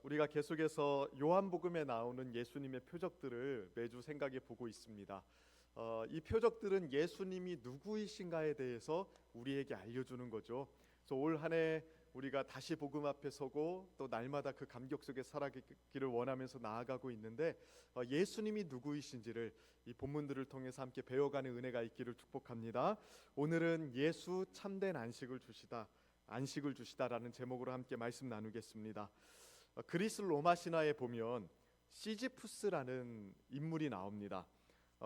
우리가 계속해서 요한복음에 나오는 예수님의 표적들을 매주 생각해 보고 있습니다. 이 표적들은 예수님이 누구이신가에 대해서 우리에게 알려주는 거죠. 그래서 올 한 해 우리가 다시 복음 앞에 서고 또 날마다 그 감격 속에 살아가기를 원하면서 나아가고 있는데, 예수님이 누구이신지를 이 본문들을 통해서 함께 배워가는 은혜가 있기를 축복합니다. 오늘은 예수 참된 안식을 주시다라는 제목으로 함께 말씀 나누겠습니다. 그리스 로마 신화에 보면 시지푸스라는 인물이 나옵니다.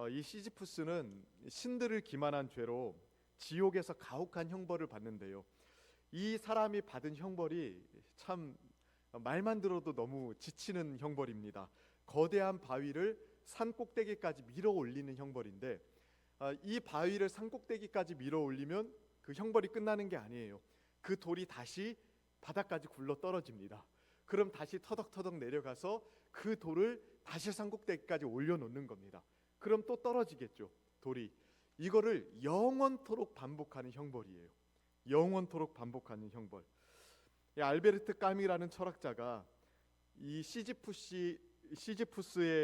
이 시지푸스는 신들을 기만한 죄로 지옥에서 가혹한 형벌을 받는데요. 이 사람이 받은 형벌이 참 말만 들어도 너무 지치는 형벌입니다. 거대한 바위를 산 꼭대기까지 밀어 올리는 형벌인데, 이 바위를 산 꼭대기까지 밀어 올리면 그 형벌이 끝나는 게 아니에요. 그 돌이 다시 바닥까지 굴러 떨어집니다. 그럼 다시 터덕터덕 내려가서 그 돌을 다시 산 꼭대기까지 올려놓는 겁니다. 그럼 또 떨어지겠죠, 돌이. 이거를 영원토록 반복하는 형벌이에요. 영원토록 반복하는 형벌. 알베르트 까미라는 철학자가 이 시지푸스의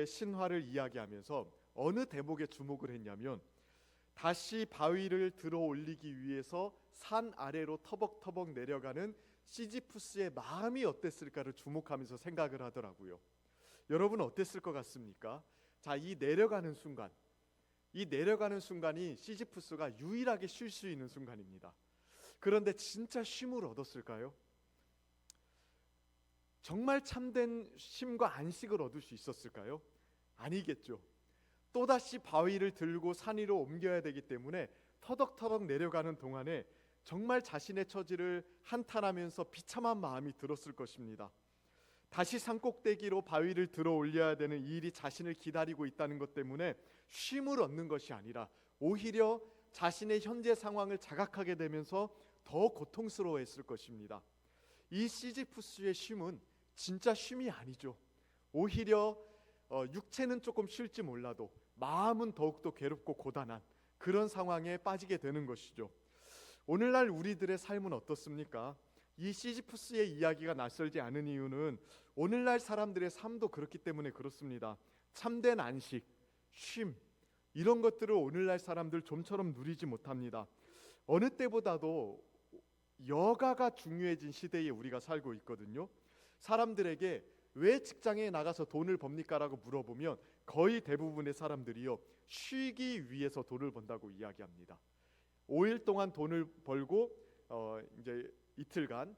신화를 이야기하면서 어느 대목에 주목을 했냐면, 다시 바위를 들어 올리기 위해서 산 아래로 터벅터벅 내려가는 시지푸스의 마음이 어땠을까를 주목하면서 생각을 하더라고요. 여러분 어땠을 것 같습니까? 자, 이 내려가는 순간이 시지푸스가 유일하게 쉴 수 있는 순간입니다. 그런데 진짜 쉼을 얻었을까요? 정말 참된 쉼과 안식을 얻을 수 있었을까요? 아니겠죠. 또다시 바위를 들고 산 위로 옮겨야 되기 때문에 터덕터덕 내려가는 동안에 정말 자신의 처지를 한탄하면서 비참한 마음이 들었을 것입니다. 다시 산꼭대기로 바위를 들어 올려야 되는 이 일이 자신을 기다리고 있다는 것 때문에 쉼을 얻는 것이 아니라 오히려 자신의 현재 상황을 자각하게 되면서 더 고통스러워했을 것입니다. 이 시지푸스의 쉼은 진짜 쉼이 아니죠. 오히려 육체는 조금 쉴지 몰라도 마음은 더욱더 괴롭고 고단한 그런 상황에 빠지게 되는 것이죠. 오늘날 우리들의 삶은 어떻습니까? 이 시지푸스의 이야기가 낯설지 않은 이유는 오늘날 사람들의 삶도 그렇기 때문에 그렇습니다. 참된 안식, 쉼, 이런 것들을 오늘날 사람들 좀처럼 누리지 못합니다. 어느 때보다도 여가가 중요해진 시대에 우리가 살고 있거든요. 사람들에게 왜 직장에 나가서 돈을 법니까? 라고 물어보면 거의 대부분의 사람들이요, 쉬기 위해서 돈을 번다고 이야기합니다. 5일 동안 돈을 벌고 이제 이틀간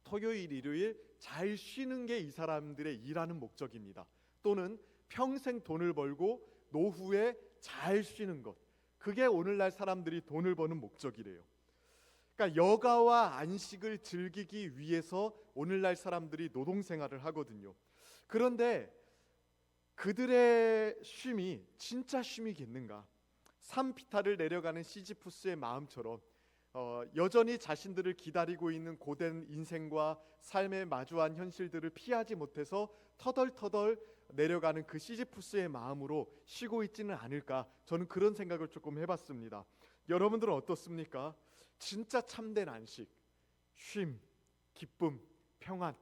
토요일, 일요일 잘 쉬는 게 이 사람들의 일하는 목적입니다. 또는 평생 돈을 벌고 노후에 잘 쉬는 것, 그게 오늘날 사람들이 돈을 버는 목적이래요. 그러니까 여가와 안식을 즐기기 위해서 오늘날 사람들이 노동생활을 하거든요. 그런데 그들의 쉼이 진짜 쉼이겠는가? 산비탈을 내려가는 시지푸스의 마음처럼 여전히 자신들을 기다리고 있는 고된 인생과 삶에 마주한 현실들을 피하지 못해서 터덜터덜 내려가는 그 시지푸스의 마음으로 쉬고 있지는 않을까? 저는 그런 생각을 조금 해봤습니다. 여러분들은 어떻습니까? 진짜 참된 안식, 쉼, 기쁨, 평안,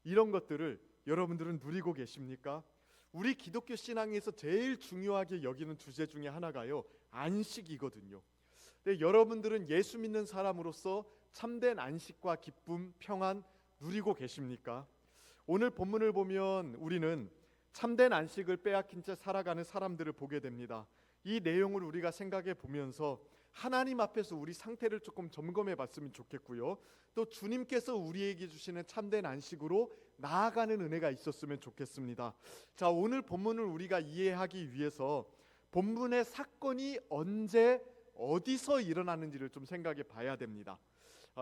이런 것들을 여러분들은 누리고 계십니까? 우리 기독교 신앙에서 제일 중요하게 여기는 주제 중에 하나가요, 안식이거든요. 근데 여러분들은 예수 믿는 사람으로서 참된 안식과 기쁨, 평안 누리고 계십니까? 오늘 본문을 보면 우리는 참된 안식을 빼앗긴 채 살아가는 사람들을 보게 됩니다. 이 내용을 우리가 생각해 보면서 하나님 앞에서 우리 상태를 조금 점검해 봤으면 좋겠고요. 또 주님께서 우리에게 주시는 참된 안식으로 나아가는 은혜가 있었으면 좋겠습니다. 자, 오늘 본문을 우리가 이해하기 위해서 본문의 사건이 언제 어디서 일어나는지를 좀 생각해 봐야 됩니다.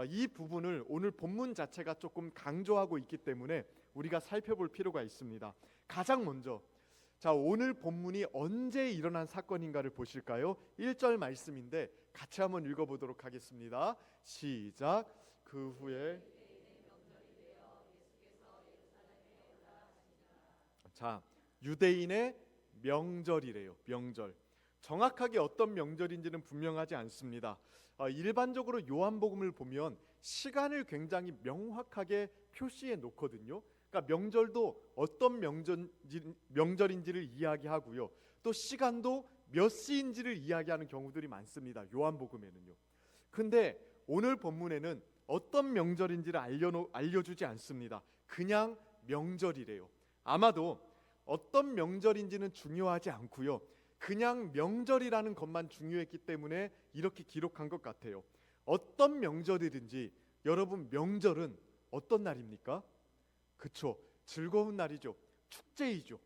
이 부분을 오늘 본문 자체가 조금 강조하고 있기 때문에 우리가 살펴볼 필요가 있습니다. 가장 먼저, 자, 오늘 본문이 언제 일어난 사건인가를 보실까요? 1절 말씀인데 같이 한번 읽어보도록 하겠습니다. 시작. 그 후에, 자, 유대인의 명절이래요. 명절. 정확하게 어떤 명절인지는 분명하지 않습니다. 일반적으로 요한복음을 보면 시간을 굉장히 명확하게 표시해 놓거든요. 그러니까 명절도 어떤 명절인지를 이야기하고요. 또 시간도 몇 시인지를 이야기하는 경우들이 많습니다. 요한복음에는요. 근데 오늘 본문에는 어떤 명절인지를 알려주지 않습니다. 그냥 명절이래요. 아마도 어떤 명절인지는 중요하지 않고요. 그냥 명절이라는 것만 중요했기 때문에 이렇게 기록한 것 같아요. 어떤 명절이든지 여러분, 명절은 어떤 날입니까? 그쵸, 즐거운 날이죠. 축제이죠.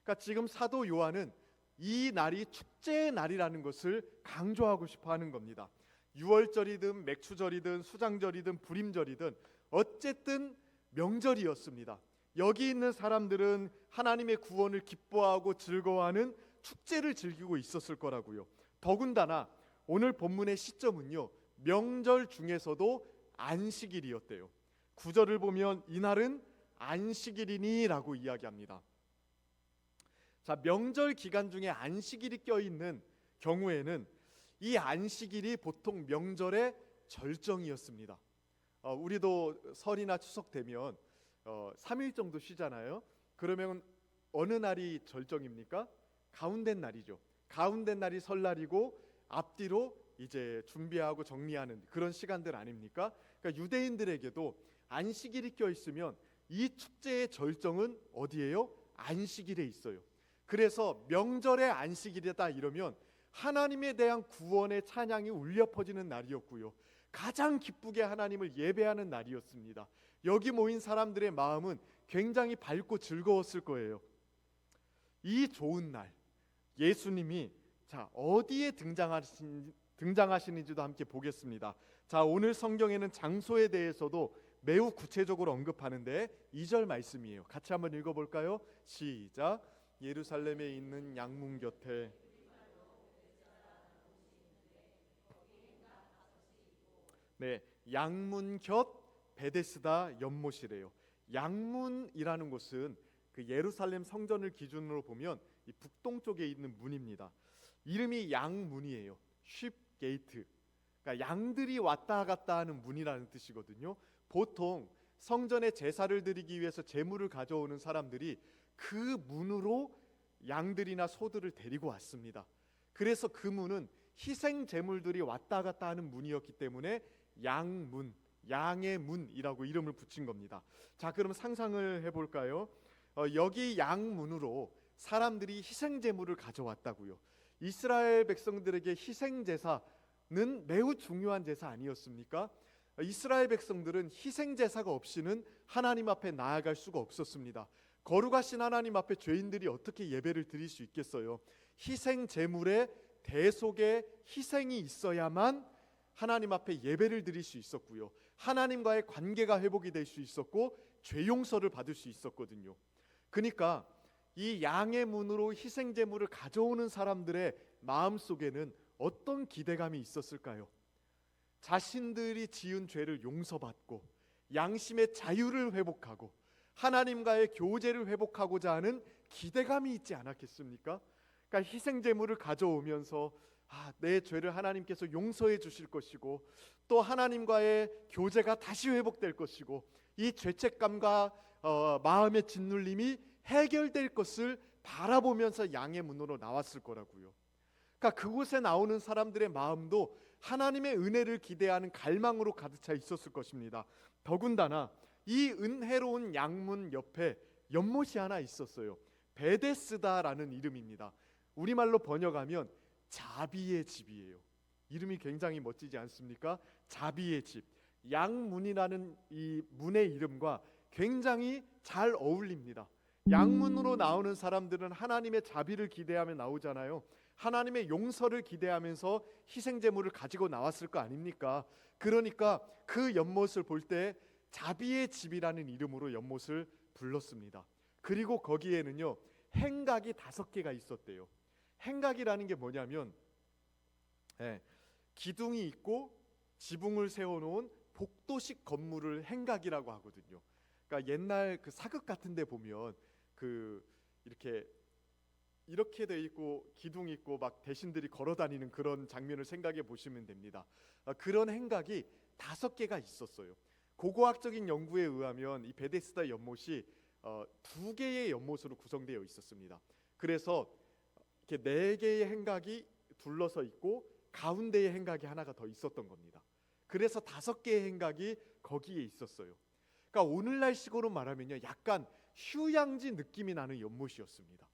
그러니까 지금 사도 요한은 이 날이 축제의 날이라는 것을 강조하고 싶어 하는 겁니다. 유월절이든 맥추절이든 수장절이든 불임절이든 어쨌든 명절이었습니다. 여기 있는 사람들은 하나님의 구원을 기뻐하고 즐거워하는 축제를 즐기고 있었을 거라고요. 더군다나 오늘 본문의 시점은요, 명절 중에서도 안식일이었대요. 9절을 보면 이날은 안식일이니라고 이야기합니다. 자, 명절 기간 중에 안식일이 껴있는 경우에는 이 안식일이 보통 명절의 절정이었습니다. 우리도 설이나 추석 되면 3일 정도 쉬잖아요. 그러면 어느 날이 절정입니까? 가운데 날이죠. 가운데 날이 설날이고 앞뒤로 이제 준비하고 정리하는 그런 시간들 아닙니까? 그러니까 유대인들에게도 안식일이 껴 있으면 이 축제의 절정은 어디예요? 안식일에 있어요. 그래서 명절의 안식일이다 이러면 하나님에 대한 구원의 찬양이 울려 퍼지는 날이었고요. 가장 기쁘게 하나님을 예배하는 날이었습니다. 여기 모인 사람들의 마음은 굉장히 밝고 즐거웠을 거예요. 이 좋은 날, 예수님이 자 어디에 등장하시는지도 함께 보겠습니다. 자, 오늘 성경에는 장소에 대해서도 매우 구체적으로 언급하는데 2절 말씀이에요. 같이 한번 읽어볼까요? 시작. 예루살렘에 있는 양문 곁에 네, 양문 곁 베데스다 연못이래요. 양문이라는 곳은 그 예루살렘 성전을 기준으로 보면 이 북동쪽에 있는 문입니다. 이름이 양문이에요. 쉽 게이트. 그러니까 양들이 왔다 갔다 하는 문이라는 뜻이거든요. 보통 성전에 제사를 드리기 위해서 제물을 가져오는 사람들이 그 문으로 양들이나 소들을 데리고 왔습니다. 그래서 그 문은 희생 제물들이 왔다 갔다 하는 문이었기 때문에 양문, 양의 문이라고 이름을 붙인 겁니다. 자, 그럼 상상을 해볼까요? 여기 양문으로 사람들이 희생 제물을 가져왔다고요. 이스라엘 백성들에게 희생 제사는 매우 중요한 제사 아니었습니까? 이스라엘 백성들은 희생 제사가 없이는 하나님 앞에 나아갈 수가 없었습니다. 거룩하신 하나님 앞에 죄인들이 어떻게 예배를 드릴 수 있겠어요? 희생 제물의 대속의 희생이 있어야만 하나님 앞에 예배를 드릴 수 있었고요. 하나님과의 관계가 회복이 될 수 있었고 죄 용서를 받을 수 있었거든요. 그러니까 이 양의 문으로 희생 제물을 가져오는 사람들의 마음속에는 어떤 기대감이 있었을까요? 자신들이 지은 죄를 용서받고 양심의 자유를 회복하고 하나님과의 교제를 회복하고자 하는 기대감이 있지 않았겠습니까? 그러니까 희생 제물을 가져오면서 내 죄를 하나님께서 용서해 주실 것이고 또 하나님과의 교제가 다시 회복될 것이고 이 죄책감과 마음의 짓눌림이 해결될 것을 바라보면서 양의 문으로 나왔을 거라고요. 그러니까 그곳에 나오는 사람들의 마음도 하나님의 은혜를 기대하는 갈망으로 가득 차 있었을 것입니다. 더군다나 이 은혜로운 양문 옆에 연못이 하나 있었어요. 베데스다라는 이름입니다. 우리말로 번역하면 자비의 집이에요. 이름이 굉장히 멋지지 않습니까? 자비의 집. 양문이라는 이 문의 이름과 굉장히 잘 어울립니다. 양문으로 나오는 사람들은 하나님의 자비를 기대하며 나오잖아요. 하나님의 용서를 기대하면서 희생제물을 가지고 나왔을 거 아닙니까? 그러니까 그 연못을 볼 때 자비의 집이라는 이름으로 연못을 불렀습니다. 그리고 거기에는요 행각이 5개가 있었대요. 행각이라는 게 뭐냐면 기둥이 있고 지붕을 세워놓은 복도식 건물을 행각이라고 하거든요. 그러니까 옛날 그 사극 같은데 보면 그 이렇게 이렇게 돼 있고 기둥 있고 막 대신들이 걸어 다니는 그런 장면을 생각해 보시면 됩니다. 그런 행각이 5개가 있었어요. 고고학적인 연구에 의하면 이 베데스다 연못이 2개의 연못으로 구성되어 있었습니다. 그래서 이렇게 4개의 행각이 둘러서 있고 가운데에 행각이 하나가 더 있었던 겁니다. 그래서 5개의 행각이 거기에 있었어요. 그러니까 오늘날 식으로 말하면요, 약간 휴양지 느낌이 나는 연못이었습니다.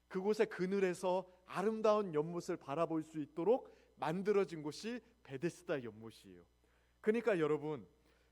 그곳의 그늘에서 아름다운 연못을 바라볼 수 있도록 만들어진 곳이 베데스다 연못이에요. 그러니까 여러분,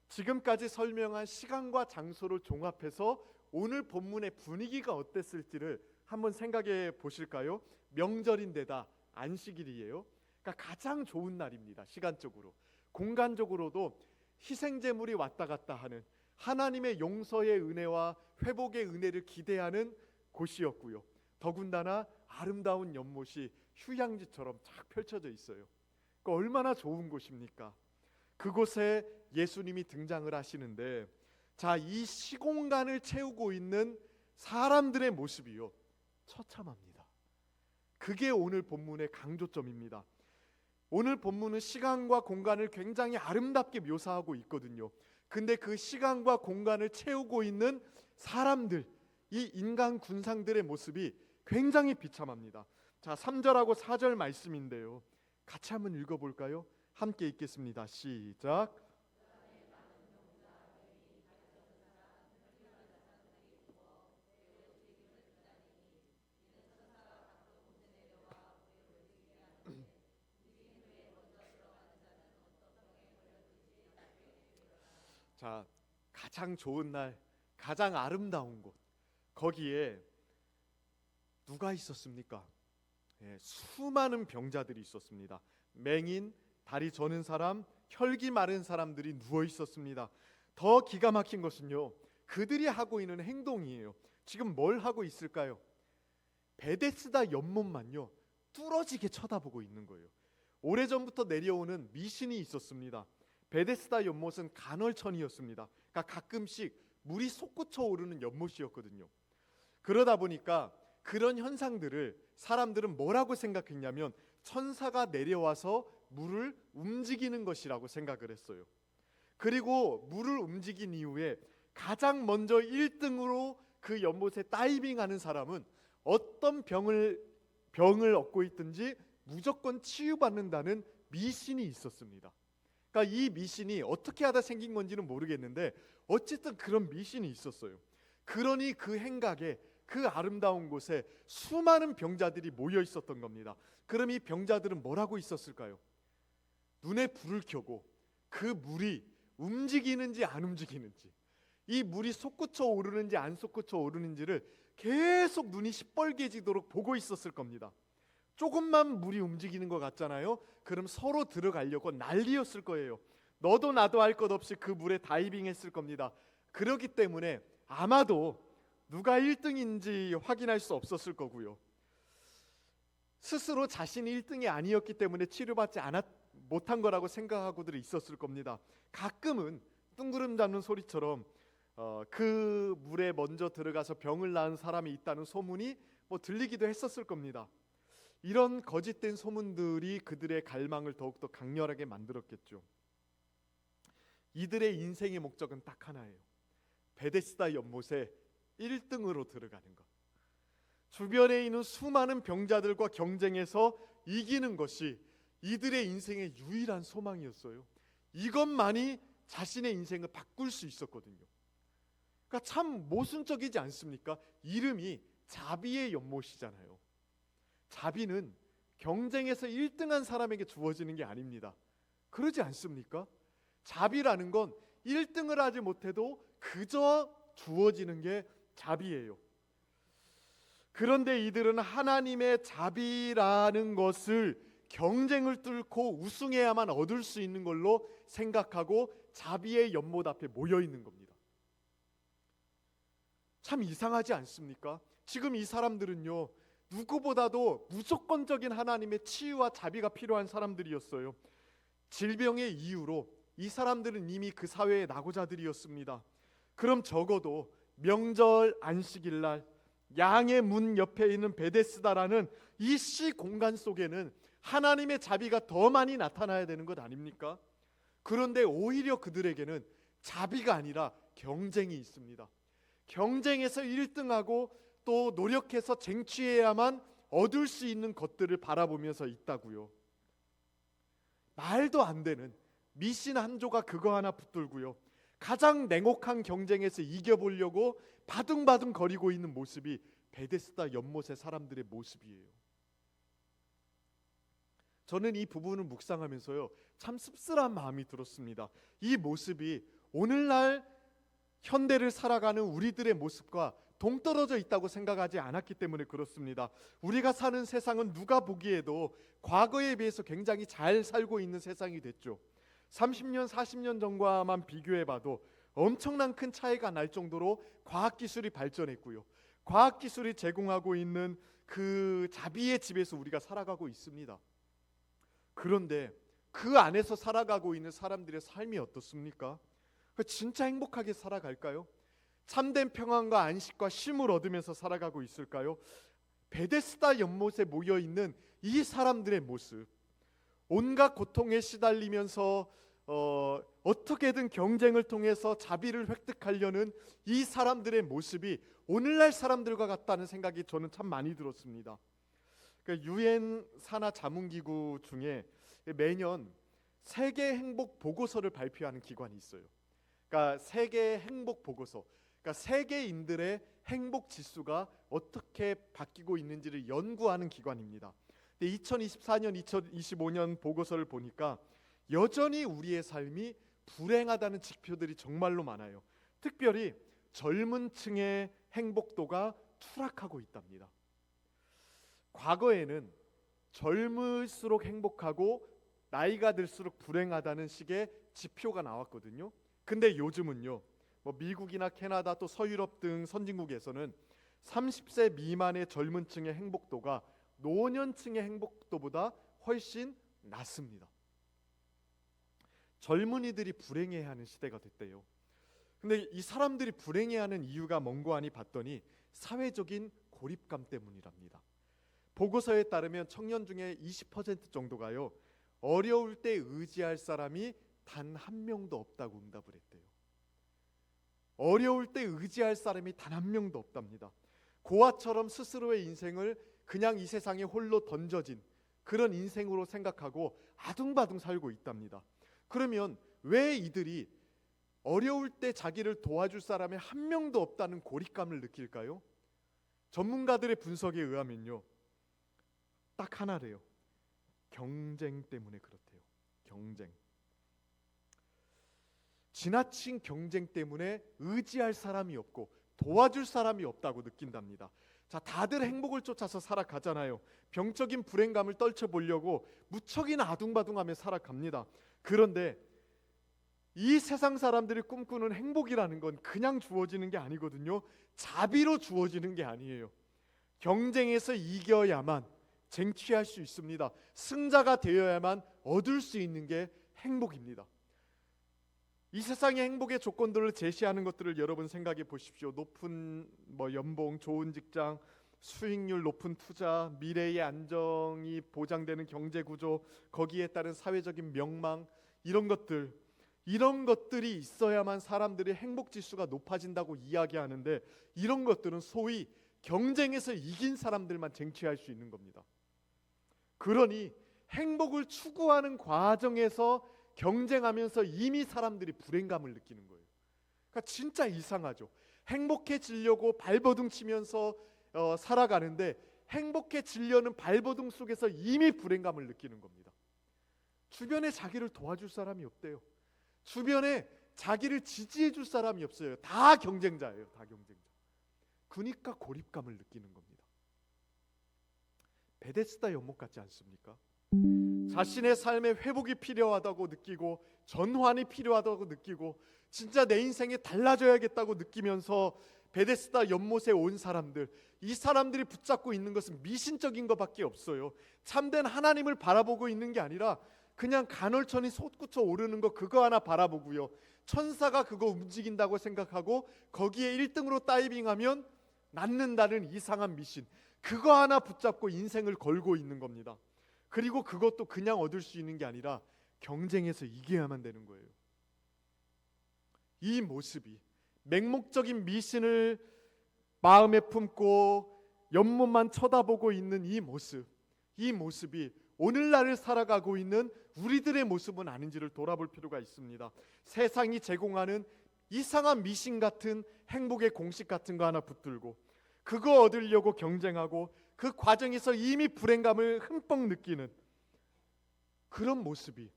지금까지 설명한 시간과 장소를 종합해서 오늘 본문의 분위기가 어땠을지를 한번 생각해 보실까요? 명절인데다 안식일이에요. 그러니까 가장 좋은 날입니다. 시간적으로, 공간적으로도 희생제물이 왔다 갔다 하는, 하나님의 용서의 은혜와 회복의 은혜를 기대하는 곳이었고요. 더군다나 아름다운 연못이 휴양지처럼 쫙 펼쳐져 있어요. 그러니까 얼마나 좋은 곳입니까? 그곳에 예수님이 등장을 하시는데, 자, 이 시공간을 채우고 있는 사람들의 모습이요, 처참합니다. 그게 오늘 본문의 강조점입니다. 오늘 본문은 시간과 공간을 굉장히 아름답게 묘사하고 있거든요. 근데 그 시간과 공간을 채우고 있는 사람들, 이 인간 군상들의 모습이 굉장히 비참합니다. 자, 3절하고 4절 말씀인데요, 같이 한번 읽어볼까요? 함께 읽겠습니다. 시작. 자, 가장 좋은 날, 가장 아름다운 곳, 거기에 누가 있었습니까? 수많은 병자들이 있었습니다. 맹인, 다리 저는 사람, 혈기 마른 사람들이 누워 있었습니다. 더 기가 막힌 것은요, 그들이 하고 있는 행동이에요. 지금 뭘 하고 있을까요? 베데스다 연못만요, 뚫어지게 쳐다보고 있는 거예요. 오래전부터 내려오는 미신이 있었습니다. 베데스다 연못은 간헐천이었습니다. 그러니까 가끔씩 물이 솟구쳐 오르는 연못이었거든요. 그러다 보니까 그런 현상들을 사람들은 뭐라고 생각했냐면 천사가 내려와서 물을 움직이는 것이라고 생각을 했어요. 그리고 물을 움직인 이후에 가장 먼저 1등으로 그 연못에 다이빙하는 사람은 어떤 병을 얻고 있든지 무조건 치유받는다는 미신이 있었습니다. 그러니까 이 미신이 어떻게 하다 생긴 건지는 모르겠는데 어쨌든 그런 미신이 있었어요. 그러니 그 행각에, 그 아름다운 곳에 수많은 병자들이 모여 있었던 겁니다. 그럼 이 병자들은 뭘 하고 있었을까요? 눈에 불을 켜고 그 물이 움직이는지 안 움직이는지, 이 물이 솟구쳐 오르는지 안 솟구쳐 오르는지를 계속 눈이 시뻘개지도록 보고 있었을 겁니다. 조금만 물이 움직이는 것 같잖아요. 그럼 서로 들어가려고 난리였을 거예요. 너도 나도 할 것 없이 그 물에 다이빙했을 겁니다. 그렇기 때문에 아마도 누가 1등인지 확인할 수 없었을 거고요. 스스로 자신이 1등이 아니었기 때문에 치료받지 못한 거라고 생각하고들 있었을 겁니다. 가끔은 뜬구름 잡는 소리처럼 그 물에 먼저 들어가서 병을 낳은 사람이 있다는 소문이 들리기도 했었을 겁니다. 이런 거짓된 소문들이 그들의 갈망을 더욱더 강렬하게 만들었겠죠. 이들의 인생의 목적은 딱 하나예요. 베데스다 연못에 1등으로 들어가는 것. 주변에 있는 수많은 병자들과 경쟁해서 이기는 것이 이들의 인생의 유일한 소망이었어요. 이것만이 자신의 인생을 바꿀 수 있었거든요. 그러니까 참 모순적이지 않습니까? 이름이 자비의 연못이잖아요. 자비는 경쟁에서 1등한 사람에게 주어지는 게 아닙니다. 그러지 않습니까? 자비라는 건 1등을 하지 못해도 그저 주어지는 게 자비예요. 그런데 이들은 하나님의 자비라는 것을 경쟁을 뚫고 우승해야만 얻을 수 있는 걸로 생각하고 자비의 연못 앞에 모여 있는 겁니다. 참 이상하지 않습니까? 지금 이 사람들은요, 누구보다도 무조건적인 하나님의 치유와 자비가 필요한 사람들이었어요. 질병의 이유로 이 사람들은 이미 그 사회의 낙오자들이었습니다. 그럼 적어도 명절 안식일날 양의 문 옆에 있는 베데스다라는 이 시 공간 속에는 하나님의 자비가 더 많이 나타나야 되는 것 아닙니까? 그런데 오히려 그들에게는 자비가 아니라 경쟁이 있습니다. 경쟁에서 1등하고 또 노력해서 쟁취해야만 얻을 수 있는 것들을 바라보면서 있다고요. 말도 안 되는 미신 한 조가 그거 하나 붙들고요. 가장 냉혹한 경쟁에서 이겨보려고 바둥바둥 거리고 있는 모습이 베데스다 연못의 사람들의 모습이에요. 저는 이 부분을 묵상하면서요, 참 씁쓸한 마음이 들었습니다. 이 모습이 오늘날 현대를 살아가는 우리들의 모습과 동떨어져 있다고 생각하지 않았기 때문에 그렇습니다. 우리가 사는 세상은 누가 보기에도 과거에 비해서 굉장히 잘 살고 있는 세상이 됐죠. 30년, 40년 전과만 비교해봐도 엄청난 큰 차이가 날 정도로 과학기술이 발전했고요. 과학기술이 제공하고 있는 그 자비의 집에서 우리가 살아가고 있습니다. 그런데 그 안에서 살아가고 있는 사람들의 삶이 어떻습니까? 진짜 행복하게 살아갈까요? 참된 평안과 안식과 쉼을 얻으면서 살아가고 있을까요? 베데스다 연못에 모여있는 이 사람들의 모습, 온갖 고통에 시달리면서 어떻게든 경쟁을 통해서 자비를 획득하려는 이 사람들의 모습이 오늘날 사람들과 같다는 생각이 저는 참 많이 들었습니다. 그러니까 유엔 산하 자문기구 중에 매년 세계 행복 보고서를 발표하는 기관이 있어요. 그러니까 세계 행복 보고서, 그러니까 세계인들의 행복 지수가 어떻게 바뀌고 있는지를 연구하는 기관입니다. 근데 2024년, 2025년 보고서를 보니까 여전히 우리의 삶이 불행하다는 지표들이 정말로 많아요. 특별히 젊은 층의 행복도가 추락하고 있답니다. 과거에는 젊을수록 행복하고 나이가 들수록 불행하다는 식의 지표가 나왔거든요. 근데 요즘은요, 미국이나 캐나다 또 서유럽 등 선진국에서는 30세 미만의 젊은 층의 행복도가 노년층의 행복도보다 훨씬 낮습니다. 젊은이들이 불행해하는 시대가 됐대요. 근데 이 사람들이 불행해하는 이유가 뭔고 하니 봤더니 사회적인 고립감 때문이랍니다. 보고서에 따르면 청년 중에 20% 정도가요, 어려울 때 의지할 사람이 단 한 명도 없다고 응답을 했대요. 어려울 때 의지할 사람이 단 한 명도 없답니다. 고아처럼 스스로의 인생을 그냥 이 세상에 홀로 던져진 그런 인생으로 생각하고 아둥바둥 살고 있답니다. 그러면 왜 이들이 어려울 때 자기를 도와줄 사람이 한 명도 없다는 고립감을 느낄까요? 전문가들의 분석에 의하면요, 딱 하나래요. 경쟁 때문에 그렇대요. 경쟁. 지나친 경쟁 때문에 의지할 사람이 없고 도와줄 사람이 없다고 느낀답니다. 자, 다들 행복을 쫓아서 살아가잖아요. 병적인 불행감을 떨쳐보려고 무척이나 아둥바둥하며 살아갑니다. 그런데 이 세상 사람들이 꿈꾸는 행복이라는 건 그냥 주어지는 게 아니거든요. 자비로 주어지는 게 아니에요. 경쟁에서 이겨야만 쟁취할 수 있습니다. 승자가 되어야만 얻을 수 있는 게 행복입니다. 이 세상의 행복의 조건들을 제시하는 것들을 여러분 생각해 보십시오. 높은 연봉, 좋은 직장, 수익률 높은 투자, 미래의 안정이 보장되는 경제 구조, 거기에 따른 사회적인 명망, 이런 것들이 있어야만 사람들의 행복 지수가 높아진다고 이야기하는데, 이런 것들은 소위 경쟁에서 이긴 사람들만 쟁취할 수 있는 겁니다. 그러니 행복을 추구하는 과정에서 경쟁하면서 이미 사람들이 불행감을 느끼는 거예요. 그러니까 진짜 이상하죠. 행복해지려고 발버둥 치면서 살아가는데 행복해지려는 발버둥 속에서 이미 불행감을 느끼는 겁니다. 주변에 자기를 도와줄 사람이 없대요. 주변에 자기를 지지해 줄 사람이 없어요. 다 경쟁자예요. 다 경쟁자. 그러니까 고립감을 느끼는 겁니다. 베데스다 연못 같지 않습니까? 자신의 삶에 회복이 필요하다고 느끼고 전환이 필요하다고 느끼고 진짜 내 인생이 달라져야겠다고 느끼면서 베데스다 연못에 온 사람들, 이 사람들이 붙잡고 있는 것은 미신적인 것밖에 없어요. 참된 하나님을 바라보고 있는 게 아니라 그냥 간헐천이 솟구쳐 오르는 거 그거 하나 바라보고요, 천사가 그거 움직인다고 생각하고 거기에 1등으로 다이빙하면 낳는다는 이상한 미신, 그거 하나 붙잡고 인생을 걸고 있는 겁니다. 그리고 그것도 그냥 얻을 수 있는 게 아니라 경쟁에서 이겨야만 되는 거예요. 이 모습이, 맹목적인 미신을 마음에 품고 옆모만 쳐다보고 있는 이 모습이 오늘날을 살아가고 있는 우리들의 모습은 아닌지를 돌아볼 필요가 있습니다. 세상이 제공하는 이상한 미신 같은 행복의 공식 같은 거 하나 붙들고 그거 얻으려고 경쟁하고 그 과정에서 이미 불행감을 흠뻑 느끼는 그런 모습이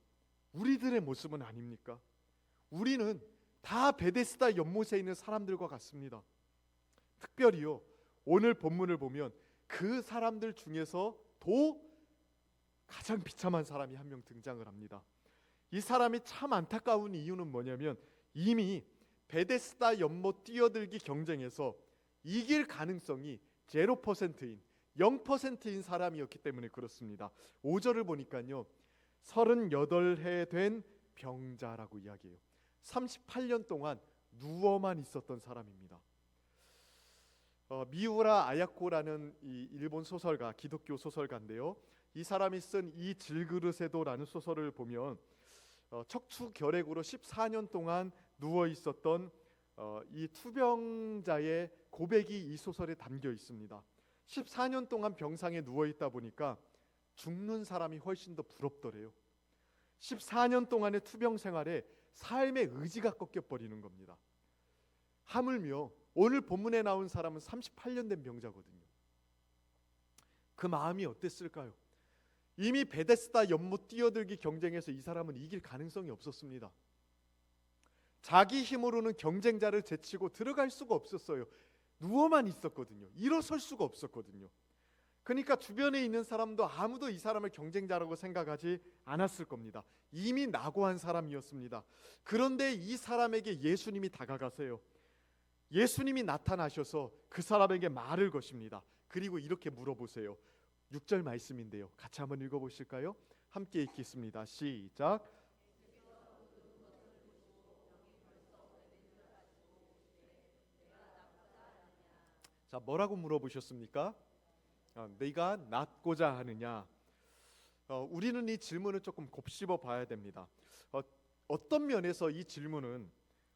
우리들의 모습은 아닙니까? 우리는 다 베데스다 연못에 있는 사람들과 같습니다. 특별히요, 오늘 본문을 보면 그 사람들 중에서도 가장 비참한 사람이 한 명 등장을 합니다. 이 사람이 참 안타까운 이유는 뭐냐면 이미 베데스다 연못 뛰어들기 경쟁에서 이길 가능성이 0%인 0%인 사람이었기 때문에 그렇습니다. 5절을 보니까요, 38해 된 병자라고 이야기해요. 38년 동안 누워만 있었던 사람입니다. 미우라 아야코라는 이 일본 소설가, 기독교 소설가인데요. 이 사람이 쓴 이 질그릇에도라는 소설을 보면 척추 결핵으로 14년 동안 누워 있었던 이 투병자의 고백이 이 소설에 담겨 있습니다. 14년 동안 병상에 누워 있다 보니까 죽는 사람이 훨씬 더 부럽더래요. 14년 동안의 투병 생활에 삶의 의지가 꺾여 버리는 겁니다. 하물며 오늘 본문에 나온 사람은 38년 된 병자거든요. 그 마음이 어땠을까요? 이미 베데스다 연못 뛰어들기 경쟁에서 이 사람은 이길 가능성이 없었습니다. 자기 힘으로는 경쟁자를 제치고 들어갈 수가 없었어요. 누워만 있었거든요. 일어설 수가 없었거든요. 그러니까 주변에 있는 사람도 아무도 이 사람을 경쟁자라고 생각하지 않았을 겁니다. 이미 낙오한 사람이었습니다. 그런데 이 사람에게 예수님이 다가가세요. 예수님이 나타나셔서 그 사람에게 말을 거십니다. 그리고 이렇게 물어보세요. 6절 말씀인데요. 같이 한번 읽어보실까요? 함께 읽겠습니다. 시작. 자, 뭐라고 물어보셨습니까? 네가 낫고자 하느냐? 우리는 이 질문을 조금 곱씹어 봐야 됩니다. 어떤 면에서 이 질문은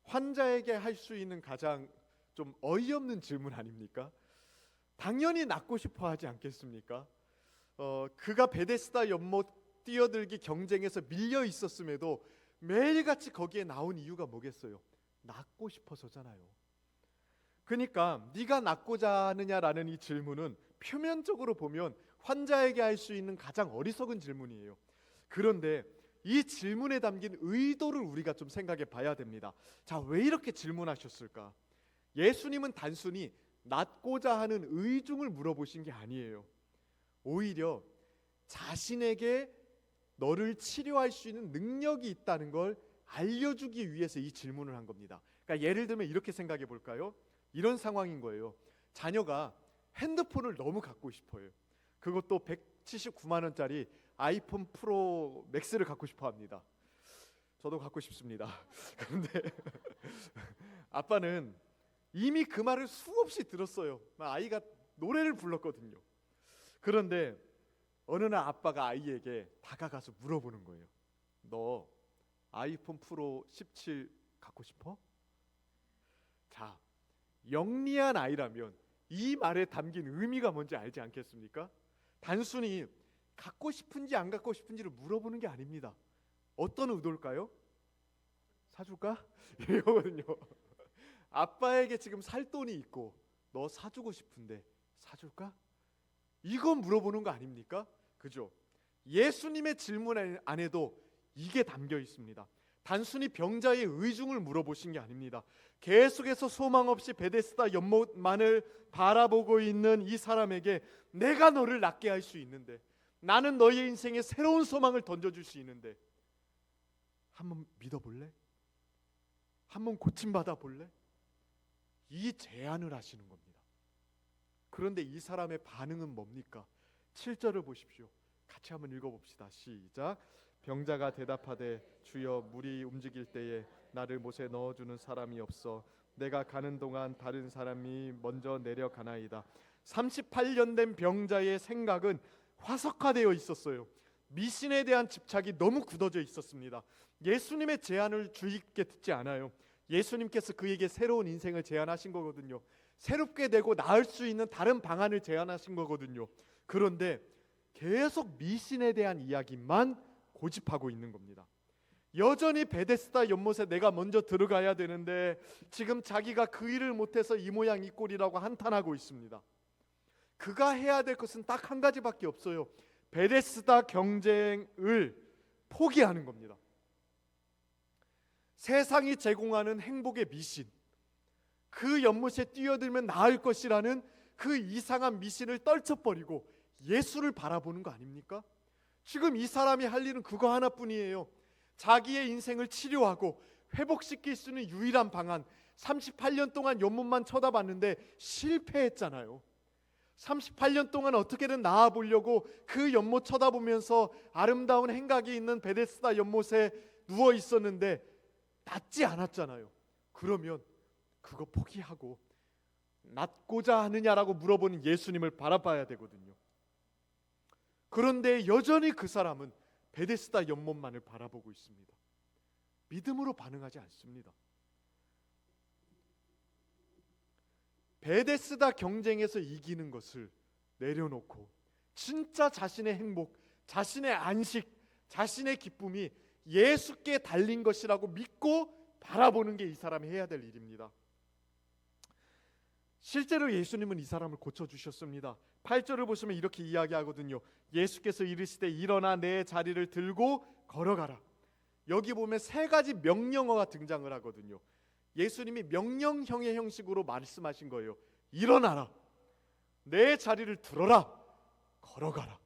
환자에게 할 수 있는 가장 좀 어이없는 질문 아닙니까? 당연히 낫고 싶어 하지 않겠습니까? 그가 베데스다 연못 뛰어들기 경쟁에서 밀려 있었음에도 매일같이 거기에 나온 이유가 뭐겠어요? 낫고 싶어서잖아요. 그러니까 네가 낫고자 하느냐라는 이 질문은 표면적으로 보면 환자에게 할 수 있는 가장 어리석은 질문이에요. 그런데 이 질문에 담긴 의도를 우리가 좀 생각해 봐야 됩니다. 자, 왜 이렇게 질문하셨을까? 예수님은 단순히 낫고자 하는 의중을 물어보신 게 아니에요. 오히려 자신에게 너를 치료할 수 있는 능력이 있다는 걸 알려주기 위해서 이 질문을 한 겁니다. 그러니까 예를 들면 이렇게 생각해 볼까요? 이런 상황인 거예요. 자녀가 핸드폰을 너무 갖고 싶어요. 그것도 179만 원짜리 아이폰 프로 맥스를 갖고 싶어 합니다. 저도 갖고 싶습니다. 그런데 아빠는 이미 그 말을 수없이 들었어요. 아이가 노래를 불렀거든요. 그런데 어느 날 아빠가 아이에게 다가가서 물어보는 거예요. 너 아이폰 프로 17 갖고 싶어? 자, 영리한 아이라면 이 말에 담긴 의미가 뭔지 알지 않겠습니까? 단순히 갖고 싶은지 안 갖고 싶은지를 물어보는 게 아닙니다. 어떤 의도일까요? 사줄까? 이거거든요. 아빠에게 지금 살 돈이 있고 너 사주고 싶은데 사줄까? 이건 물어보는 거 아닙니까? 그죠? 예수님의 질문 안에도 이게 담겨 있습니다. 단순히 병자의 의중을 물어보신 게 아닙니다. 계속해서 소망 없이 베데스다 연못만을 바라보고 있는 이 사람에게 내가 너를 낫게 할 수 있는데, 나는 너의 인생에 새로운 소망을 던져줄 수 있는데 한번 믿어볼래? 한번 고침받아 볼래? 이 제안을 하시는 겁니다. 그런데 이 사람의 반응은 뭡니까? 7절을 보십시오. 같이 한번 읽어봅시다. 시작. 병자가 대답하되 주여 물이 움직일 때에 나를 못에 넣어주는 사람이 없어 내가 가는 동안 다른 사람이 먼저 내려가나이다. 38년 된 병자의 생각은 화석화되어 있었어요. 미신에 대한 집착이 너무 굳어져 있었습니다. 예수님의 제안을 주의 깊게 듣지 않아요. 예수님께서 그에게 새로운 인생을 제안하신 거거든요. 새롭게 되고 나을 수 있는 다른 방안을 제안하신 거거든요. 그런데 계속 미신에 대한 이야기만 고집하고 있는 겁니다. 여전히 베데스다 연못에 내가 먼저 들어가야 되는데 지금 자기가 그 일을 못해서 이 모양 이 꼴이라고 한탄하고 있습니다. 그가 해야 될 것은 딱 한 가지밖에 없어요. 베데스다 경쟁을 포기하는 겁니다. 세상이 제공하는 행복의 미신, 그 연못에 뛰어들면 나을 것이라는 그 이상한 미신을 떨쳐버리고 예수를 바라보는 거 아닙니까? 지금 이 사람이 할 일은 그거 하나뿐이에요. 자기의 인생을 치료하고 회복시킬 수 있는 유일한 방안, 38년 동안 연못만 쳐다봤는데 실패했잖아요. 38년 동안 어떻게든 나아보려고 그 연못 쳐다보면서 아름다운 행각이 있는 베데스다 연못에 누워 있었는데 낫지 않았잖아요. 그러면 그거 포기하고 낫고자 하느냐라고 물어보는 예수님을 바라봐야 되거든요. 그런데 여전히 그 사람은 베데스다 연못만을 바라보고 있습니다. 믿음으로 반응하지 않습니다. 베데스다 경쟁에서 이기는 것을 내려놓고 진짜 자신의 행복, 자신의 안식, 자신의 기쁨이 예수께 달린 것이라고 믿고 바라보는 게 이 사람이 해야 될 일입니다. 실제로 예수님은 이 사람을 고쳐주셨습니다. 8절을 보시면 이렇게 이야기하거든요. 예수께서 이르시되 일어나 내 자리를 들고 걸어가라. 여기 보면 세 가지 명령어가 등장을 하거든요. 예수님이 명령형의 형식으로 말씀하신 거예요. 일어나라, 내 자리를 들어라, 걸어가라.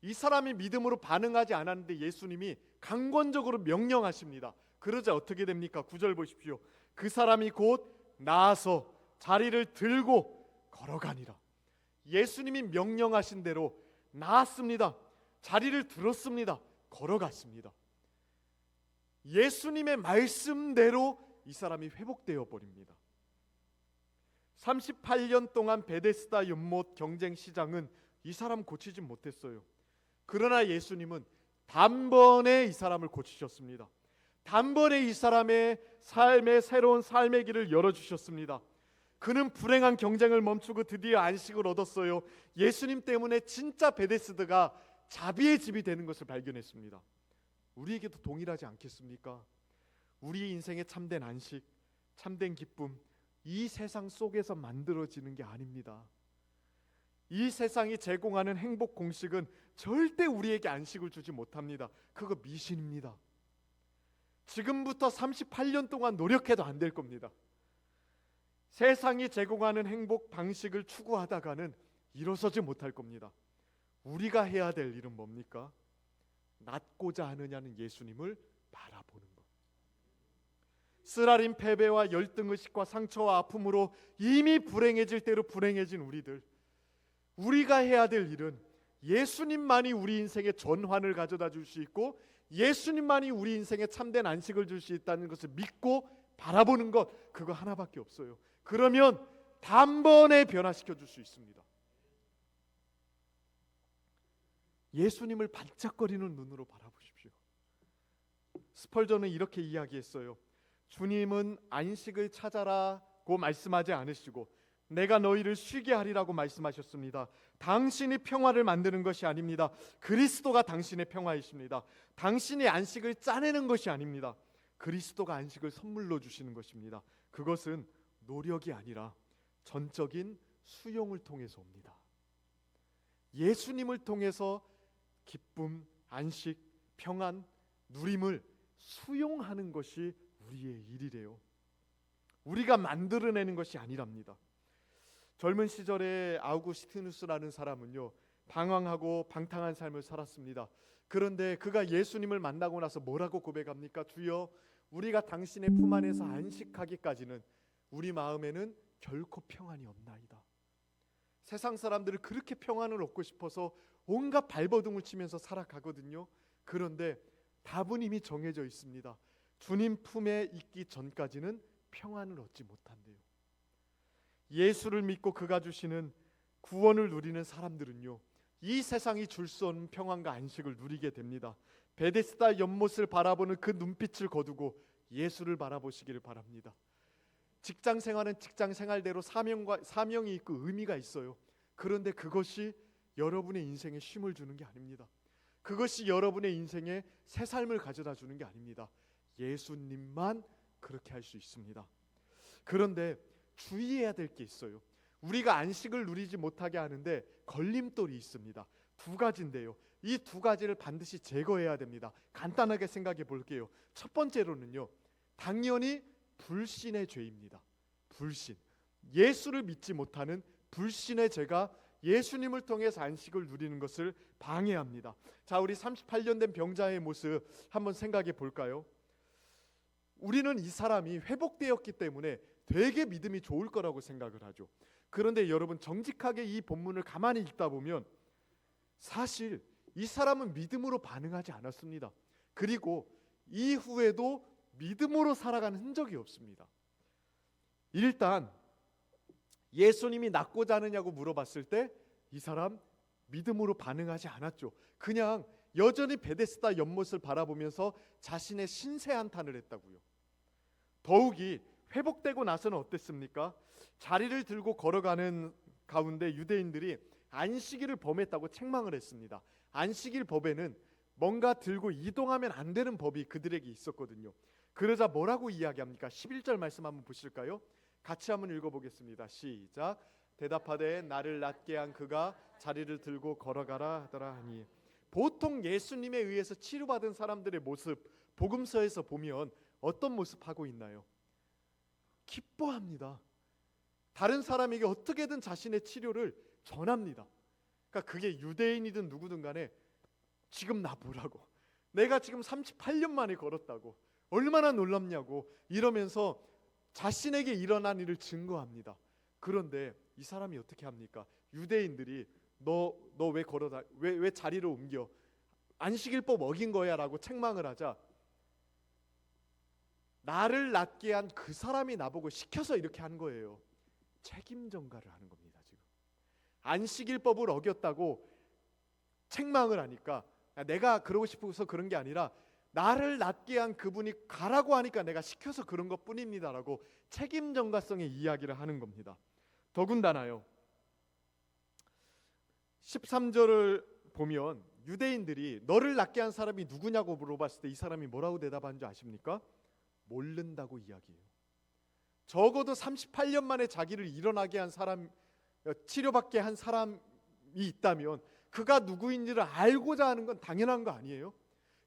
이 사람이 믿음으로 반응하지 않았는데 예수님이 강권적으로 명령하십니다. 그러자 어떻게 됩니까? 9절 보십시오. 그 사람이 곧 나아서 자리를 들고 걸어가니라. 예수님이 명령하신 대로 나았습니다. 자리를 들었습니다. 걸어갔습니다. 예수님의 말씀대로 이 사람이 회복되어 버립니다. 38년 동안 베데스다 연못 경쟁 시장은 이 사람 고치지 못했어요. 그러나 예수님은 단번에 이 사람을 고치셨습니다. 단번에 이 사람의 삶의 새로운 삶의 길을 열어주셨습니다. 그는 불행한 경쟁을 멈추고 드디어 안식을 얻었어요. 예수님 때문에 진짜 베데스다가 자비의 집이 되는 것을 발견했습니다. 우리에게도 동일하지 않겠습니까? 우리 인생의 참된 안식, 참된 기쁨, 이 세상 속에서 만들어지는 게 아닙니다. 이 세상이 제공하는 행복 공식은 절대 우리에게 안식을 주지 못합니다. 그거 미신입니다. 지금부터 38년 동안 노력해도 안 될 겁니다. 세상이 제공하는 행복 방식을 추구하다가는 일어서지 못할 겁니다. 우리가 해야 될 일은 뭡니까? 낫고자 하느냐는 예수님을 바라보는 것. 쓰라린 패배와 열등의식과 상처와 아픔으로 이미 불행해질 대로 불행해진 우리들, 우리가 해야 될 일은 예수님만이 우리 인생에 전환을 가져다 줄 수 있고 예수님만이 우리 인생에 참된 안식을 줄 수 있다는 것을 믿고 바라보는 것, 그거 하나밖에 없어요. 그러면 단번에 변화시켜 줄 수 있습니다. 예수님을 반짝거리는 눈으로 바라보십시오. 스펄전은 이렇게 이야기했어요. 주님은 안식을 찾아라고 말씀하지 않으시고 내가 너희를 쉬게 하리라고 말씀하셨습니다. 당신이 평화를 만드는 것이 아닙니다. 그리스도가 당신의 평화이십니다. 당신이 안식을 짜내는 것이 아닙니다. 그리스도가 안식을 선물로 주시는 것입니다. 그것은 노력이 아니라 전적인 수용을 통해서 옵니다. 예수님을 통해서 기쁨, 안식, 평안, 누림을 수용하는 것이 우리의 일이래요. 우리가 만들어내는 것이 아니랍니다. 젊은 시절에 아우구스티누스라는 사람은요, 방황하고 방탕한 삶을 살았습니다. 그런데 그가 예수님을 만나고 나서 뭐라고 고백합니까? 주여, 우리가 당신의 품 안에서 안식하기까지는 우리 마음에는 결코 평안이 없나이다. 세상 사람들은 그렇게 평안을 얻고 싶어서 온갖 발버둥을 치면서 살아가거든요. 그런데 답은 이미 정해져 있습니다. 주님 품에 있기 전까지는 평안을 얻지 못한대요. 예수를 믿고 그가 주시는 구원을 누리는 사람들은요, 이 세상이 줄 수 없는 평안과 안식을 누리게 됩니다. 베데스다 연못을 바라보는 그 눈빛을 거두고 예수를 바라보시기를 바랍니다. 직장 생활은 직장 생활대로 사명이 있고 의미가 있어요. 그런데 그것이 여러분의 인생에 쉼을 주는 게 아닙니다. 그것이 여러분의 인생에 새 삶을 가져다 주는 게 아닙니다. 예수님만 그렇게 할 수 있습니다. 그런데 주의해야 될 게 있어요. 우리가 안식을 누리지 못하게 하는데 걸림돌이 있습니다. 두 가지인데요, 이 두 가지를 반드시 제거해야 됩니다. 간단하게 생각해 볼게요. 첫 번째로는요, 당연히 불신의 죄입니다. 불신, 예수를 믿지 못하는 불신의 죄가 예수님을 통해서 안식을 누리는 것을 방해합니다. 자, 우리 38년 된 병자의 모습 한번 생각해 볼까요? 우리는 이 사람이 회복되었기 때문에 되게 믿음이 좋을 거라고 생각을 하죠. 그런데 여러분, 정직하게 이 본문을 가만히 읽다 보면 사실 이 사람은 믿음으로 반응하지 않았습니다. 그리고 이후에도 믿음으로 살아가는 흔적이 없습니다. 일단 예수님이 낫고자 하느냐고 물어봤을 때 이 사람 믿음으로 반응하지 않았죠. 그냥 여전히 베데스다 연못을 바라보면서 자신의 신세 한탄을 했다고요. 더욱이 회복되고 나서는 어땠습니까? 자리를 들고 걸어가는 가운데 유대인들이 안식일을 범했다고 책망을 했습니다. 안식일 법에는 뭔가 들고 이동하면 안 되는 법이 그들에게 있었거든요. 그러자 뭐라고 이야기합니까? 11절 말씀 한번 보실까요? 같이 한번 읽어보겠습니다. 시작. 대답하되 나를 낫게 한 그가 자리를 들고 걸어가라 하더라 하니. 보통 예수님에 의해서 치료받은 사람들의 모습, 복음서에서 보면 어떤 모습 하고 있나요? 기뻐합니다. 다른 사람에게 어떻게든 자신의 치료를 전합니다. 그러니까 그게 유대인이든 누구든 간에 지금 나 보라고, 내가 지금 38년 만에 걸었다고, 얼마나 놀랍냐고 이러면서 자신에게 일어난 일을 증거합니다. 그런데 이 사람이 어떻게 합니까? 유대인들이 너 왜 걸어다 왜 자리를 옮겨, 안식일법 어긴 거야라고 책망을 하자 나를 낫게 한 그 사람이 나보고 시켜서 이렇게 한 거예요. 책임 전가를 하는 겁니다. 지금 안식일법을 어겼다고 책망을 하니까 내가 그러고 싶어서 그런 게 아니라 나를 낫게 한 그분이 가라고 하니까 내가 시켜서 그런 것뿐입니다라고 책임 전가성의 이야기를 하는 겁니다. 더군다나요, 13절을 보면 유대인들이 너를 낫게 한 사람이 누구냐고 물어봤을 때 이 사람이 뭐라고 대답한 줄 아십니까? 모른다고 이야기해요. 적어도 38년 만에 자기를 일어나게 한 사람, 치료받게 한 사람이 있다면 그가 누구인지를 알고자 하는 건 당연한 거 아니에요?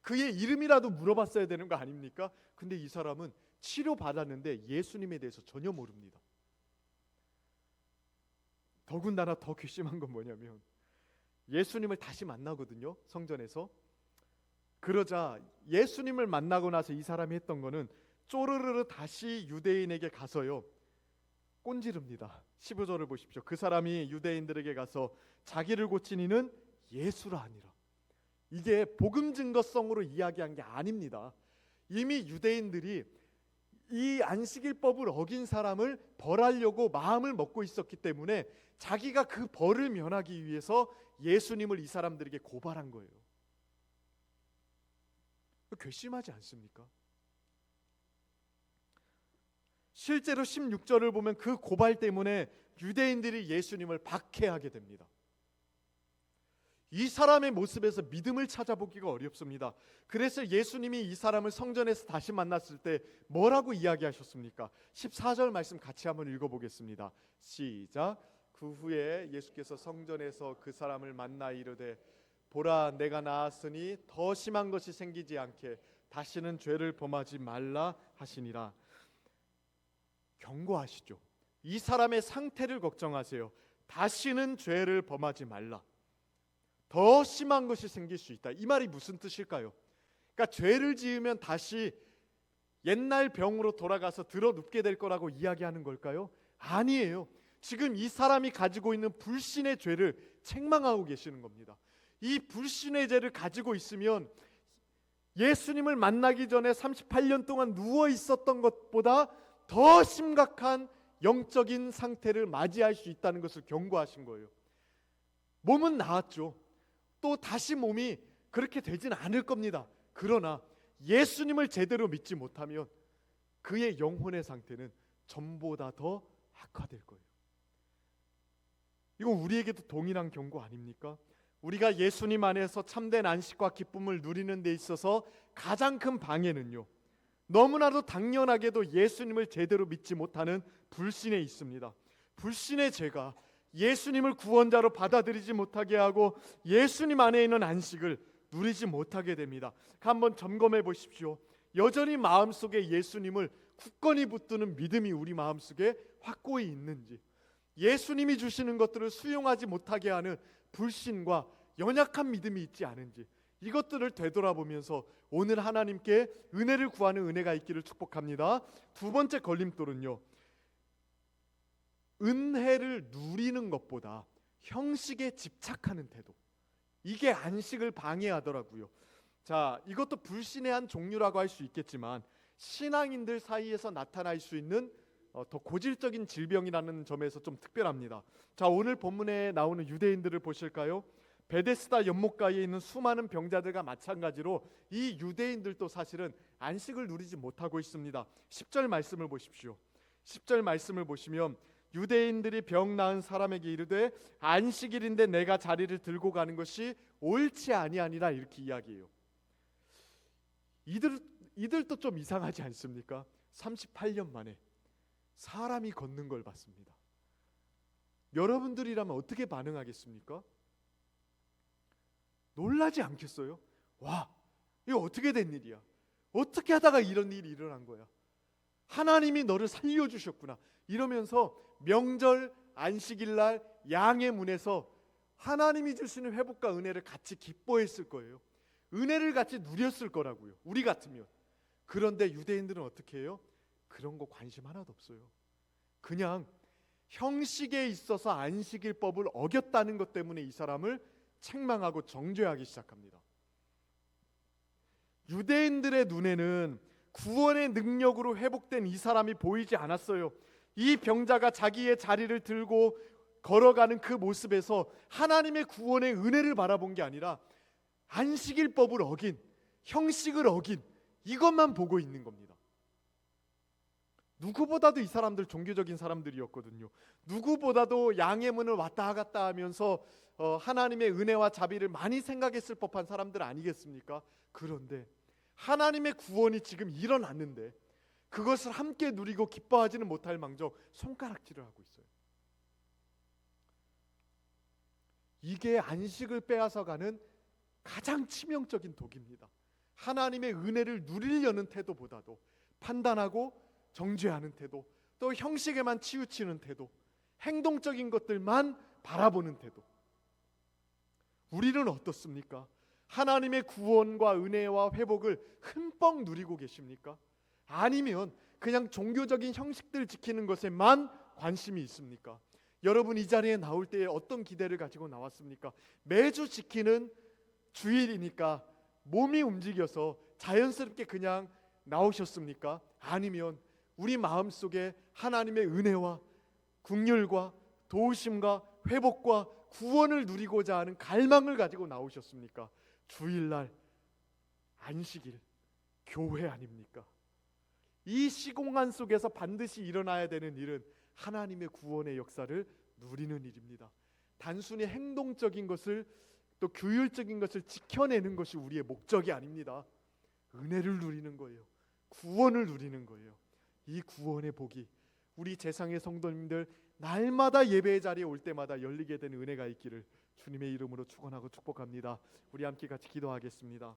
그의 이름이라도 물어봤어야 되는 거 아닙니까? 근데 이 사람은 치료받았는데 예수님에 대해서 전혀 모릅니다. 더군다나 더 괘씸한 건 뭐냐면 예수님을 다시 만나거든요, 성전에서. 그러자 예수님을 만나고 나서 이 사람이 했던 거는 쪼르르르 다시 유대인에게 가서요 꼰지릅니다. 15절을 보십시오. 그 사람이 유대인들에게 가서 자기를 고친 이는 예수라 하니라. 이게 복음 증거성으로 이야기한 게 아닙니다. 이미 유대인들이 이 안식일법을 어긴 사람을 벌하려고 마음을 먹고 있었기 때문에 자기가 그 벌을 면하기 위해서 예수님을 이 사람들에게 고발한 거예요. 괘씸하지 않습니까? 실제로 16절을 보면 그 고발 때문에 유대인들이 예수님을 박해하게 됩니다. 이 사람의 모습에서 믿음을 찾아보기가 어렵습니다. 그래서 예수님이 이 사람을 성전에서 다시 만났을 때 뭐라고 이야기하셨습니까? 14절 말씀 같이 한번 읽어보겠습니다. 시작. 그 후에 예수께서 성전에서 그 사람을 만나 이르되 보라 내가 나았으니 더 심한 것이 생기지 않게 다시는 죄를 범하지 말라 하시니라. 경고하시죠. 이 사람의 상태를 걱정하세요. 다시는 죄를 범하지 말라. 더 심한 것이 생길 수 있다. 이 말이 무슨 뜻일까요? 그러니까 죄를 지으면 다시 옛날 병으로 돌아가서 들어눕게 될 거라고 이야기하는 걸까요? 아니에요. 지금 이 사람이 가지고 있는 불신의 죄를 책망하고 계시는 겁니다. 이 불신의 죄를 가지고 있으면 예수님을 만나기 전에 38년 동안 누워 있었던 것보다 더 심각한 영적인 상태를 맞이할 수 있다는 것을 경고하신 거예요. 몸은 나았죠. 또 다시 몸이 그렇게 되진 않을 겁니다. 그러나 예수님을 제대로 믿지 못하면 그의 영혼의 상태는 전보다 더 악화될 거예요. 이건 우리에게도 동일한 경고 아닙니까? 우리가 예수님 안에서 참된 안식과 기쁨을 누리는 데 있어서 가장 큰 방해는요, 너무나도 당연하게도 예수님을 제대로 믿지 못하는 불신에 있습니다. 불신의 죄가 예수님을 구원자로 받아들이지 못하게 하고 예수님 안에 있는 안식을 누리지 못하게 됩니다. 한번 점검해 보십시오. 여전히 마음속에 예수님을 굳건히 붙드는 믿음이 우리 마음속에 확고히 있는지, 예수님이 주시는 것들을 수용하지 못하게 하는 불신과 연약한 믿음이 있지 않은지, 이것들을 되돌아보면서 오늘 하나님께 은혜를 구하는 은혜가 있기를 축복합니다. 두 번째 걸림돌은요, 은혜를 누리는 것보다 형식에 집착하는 태도, 이게 안식을 방해하더라고요. 자, 이것도 불신의 한 종류라고 할 수 있겠지만 신앙인들 사이에서 나타날 수 있는 더 고질적인 질병이라는 점에서 좀 특별합니다. 자, 오늘 본문에 나오는 유대인들을 보실까요? 베데스다 연못가에 있는 수많은 병자들과 마찬가지로 이 유대인들도 사실은 안식을 누리지 못하고 있습니다. 10절 말씀을 보십시오. 10절 말씀을 보시면 유대인들이 병 나은 사람에게 이르되 안식일인데 내가 자리를 들고 가는 것이 옳지 아니하니라, 이렇게 이야기해요. 이들도 좀 이상하지 않습니까? 38년 만에 사람이 걷는 걸 봤습니다. 여러분들이라면 어떻게 반응하겠습니까? 놀라지 않겠어요? 와, 이거 어떻게 된 일이야? 어떻게 하다가 이런 일이 일어난 거야? 하나님이 너를 살려주셨구나. 이러면서 명절 안식일날 양의 문에서 하나님이 주시는 회복과 은혜를 같이 기뻐했을 거예요. 은혜를 같이 누렸을 거라고요, 우리 같으면. 그런데 유대인들은 어떻게 해요? 그런 거 관심 하나도 없어요. 그냥 형식에 있어서 안식일법을 어겼다는 것 때문에 이 사람을 책망하고 정죄하기 시작합니다. 유대인들의 눈에는 구원의 능력으로 회복된 이 사람이 보이지 않았어요. 이 병자가 자기의 자리를 들고 걸어가는 그 모습에서 하나님의 구원의 은혜를 바라본 게 아니라 안식일법을 어긴, 형식을 어긴 이것만 보고 있는 겁니다. 누구보다도 이 사람들 종교적인 사람들이었거든요. 누구보다도 양의 문을 왔다 갔다 하면서 하나님의 은혜와 자비를 많이 생각했을 법한 사람들 아니겠습니까? 그런데 하나님의 구원이 지금 일어났는데 그것을 함께 누리고 기뻐하지는 못할 망정 손가락질을 하고 있어요. 이게 안식을 빼앗아가는 가장 치명적인 독입니다. 하나님의 은혜를 누리려는 태도보다도 판단하고 정죄하는 태도, 또 형식에만 치우치는 태도, 행동적인 것들만 바라보는 태도. 우리는 어떻습니까? 하나님의 구원과 은혜와 회복을 흠뻑 누리고 계십니까? 아니면 그냥 종교적인 형식들 지키는 것에만 관심이 있습니까? 여러분, 이 자리에 나올 때에 어떤 기대를 가지고 나왔습니까? 매주 지키는 주일이니까 몸이 움직여서 자연스럽게 그냥 나오셨습니까? 아니면 우리 마음속에 하나님의 은혜와 긍휼과 도우심과 회복과 구원을 누리고자 하는 갈망을 가지고 나오셨습니까? 주일날, 안식일, 교회 아닙니까? 이 시공간 속에서 반드시 일어나야 되는 일은 하나님의 구원의 역사를 누리는 일입니다. 단순히 행동적인 것을, 또 규율적인 것을 지켜내는 것이 우리의 목적이 아닙니다. 은혜를 누리는 거예요. 구원을 누리는 거예요. 이 구원의 복이 우리 재상의 성도님들 날마다 예배의 자리에 올 때마다 열리게 되는 은혜가 있기를 주님의 이름으로 축원하고 축복합니다. 우리 함께 같이 기도하겠습니다.